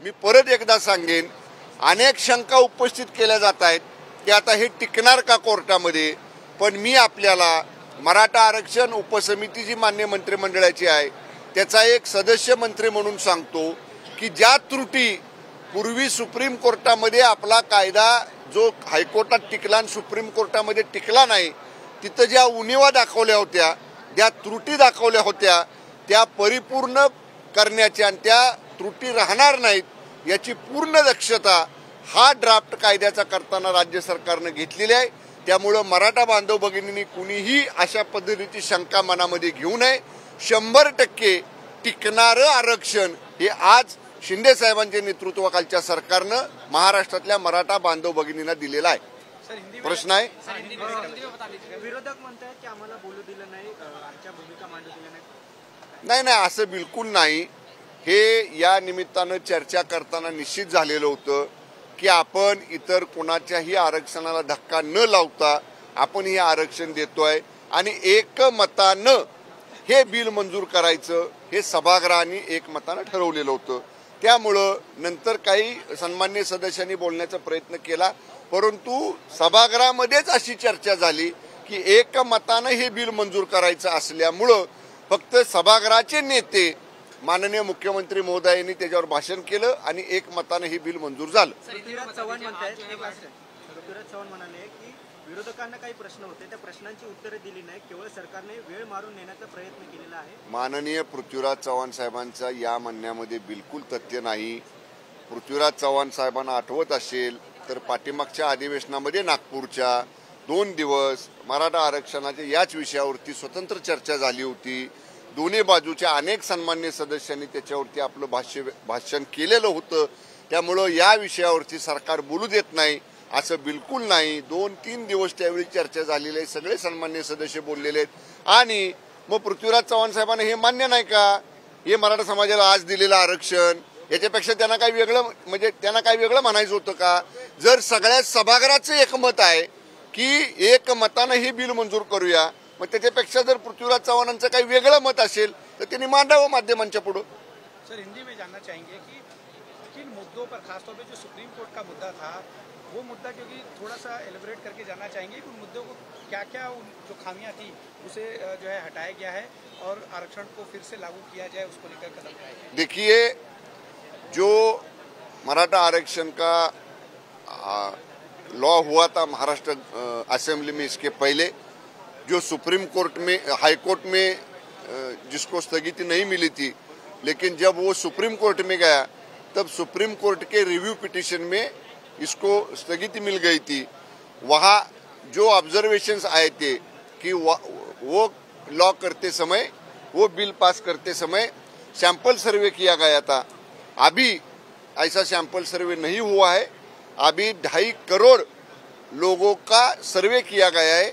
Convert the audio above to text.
मी परत एकदा सांगेन, अनेक शंका उपस्थित केल्या जात आहेत की आता हे टिकणार का कोर्टामध्ये। पण मी आपल्याला मराठा आरक्षण उपसमिती जी मान्य मंत्रिमंडळाची आहे त्याचा एक सदस्य मंत्री म्हणून सांगतो की ज्या त्रुटी पूर्वी सुप्रीम कोर्टामध्ये आपला कायदा जो हायकोर्टात टिकला आणि सुप्रीम कोर्टामध्ये टिकला नाही, तिथं ज्या उणिवा दाखवल्या होत्या, ज्या त्रुटी दाखवल्या होत्या, त्या परिपूर्ण करण्याच्या आणि त्या त्रुटी राहणार नाहीत याची पूर्ण दक्षता हा ड्राफ्ट कायद्याचा करताना राज्य सरकारनं घेतलेली आहे। त्यामुळे मराठा बांधव भगिनींनी कुणीही अशा पद्धतीची शंका मनामध्ये घेऊ नये। 100% टिकणारं आरक्षण हे आज शिंदे साहेबांच्या नेतृत्वाखालच्या सरकारनं महाराष्ट्रातल्या मराठा बांधव भगिनींना दिलेला आहे। प्रश्न आहे विरोधक म्हणतात की आम्हाला बोलू दिलं नाही, आमच्या भूमिका मांडू दिल्या नाही, असं बिलकुल नाही। हे या निमित्तानं चर्चा करताना निश्चित झालेलं होतं की आपण इतर कोणाच्याही आरक्षणाला धक्का न लावता आपण हे आरक्षण देतोय आणि एकमतानं हे बिल मंजूर करायचं हे सभागृहाने एकमतानं ठरवलेलं होतं। त्यामुळं नंतर काही सन्मान्य सदस्यांनी बोलण्याचा प्रयत्न केला, परंतु सभागृहामध्येच अशी चर्चा झाली की एकमतानं हे बिल मंजूर करायचं असल्यामुळं फक्त सभागृहाचे नेते माननीय मुख्यमंत्री महोदयांनी त्याच्यावर भाषण केलं आणि एकमतानं हे बिल मंजूर झालं। पृथ्वीराज चव्हाण म्हणाले की विरोधकांना काही प्रश्न होते, त्या प्रश्नांची उत्तरे दिली नाही, केवळ सरकारने वेळ मारून नेण्याचा प्रयत्न केलेला आहे। माननीय पृथ्वीराज चव्हाण साहेबांचा या म्हणण्यामध्ये बिलकुल तथ्य नाही। पृथ्वीराज चव्हाण साहेबांना आठवत असेल तर पाठीमागच्या अधिवेशनामध्ये नागपूरच्या 2 दिवस मराठा आरक्षणाच्या याच विषयावरती स्वतंत्र चर्चा झाली होती। दोन्ही बाजूच्या अनेक सन्मान्य सदस्यांनी त्याच्यावरती आपलं भाषण केलेलं होतं। त्यामुळं या विषयावरती सरकार बोलू देत नाही असं बिलकुल नाही। 2-3 दिवस त्यावेळी चर्चा झालेली आहे, सगळे सन्मान्य सदस्य बोललेले आहेत। आणि मग पृथ्वीराज चव्हाण साहेबांना हे मान्य नाही का हे मराठा समाजाला आज दिलेलं आरक्षण, याच्यापेक्षा त्यांना काही वेगळं म्हणायचं होतं का? जर सगळ्या सभागृहाचं एकमत आहे की एकमतानं हे बिल मंजूर करूया, मग त्याच्यापेक्षा जर पृथ्वीराज चव्हाणांचं काही वेगळं मत असेल तर त्यांनी मांडावं माध्यमांच्या पुढे। सर, हिंदी में जानना चाहेंगे कि किन मुद्दों पर, खासतौर पे जो सुप्रीम कोर्ट का मुद्दा था वो मुद्दा, क्योंकि थोड़ा सा एलिब्रेट करके जानना चाहेंगे कि उन मुद्दों को क्या क्या जो खामियां थी उसे जो है हटाया गया है और आरक्षण को फिर से लागू किया जाए, उसको लेकर कदम उठाए गए। देखिए, जो मराठा आरक्षण का लॉ हुआ था महाराष्ट्र असेंबली में, इसके पहले जो सुप्रीम कोर्ट में, हाई कोर्ट में जिसको स्थगिति नहीं मिली थी, लेकिन जब वो सुप्रीम कोर्ट में गया तब सुप्रीम कोर्ट के रिव्यू पिटीशन में इसको स्थगिति मिल गई थी। वहाँ जो ऑब्जर्वेशंस आए थे कि वो लॉ करते समय, वो बिल पास करते समय सैंपल सर्वे किया गया था। अभी ऐसा सैंपल सर्वे नहीं हुआ है। अभी 2.5 करोड़ लोगों का सर्वे किया गया है।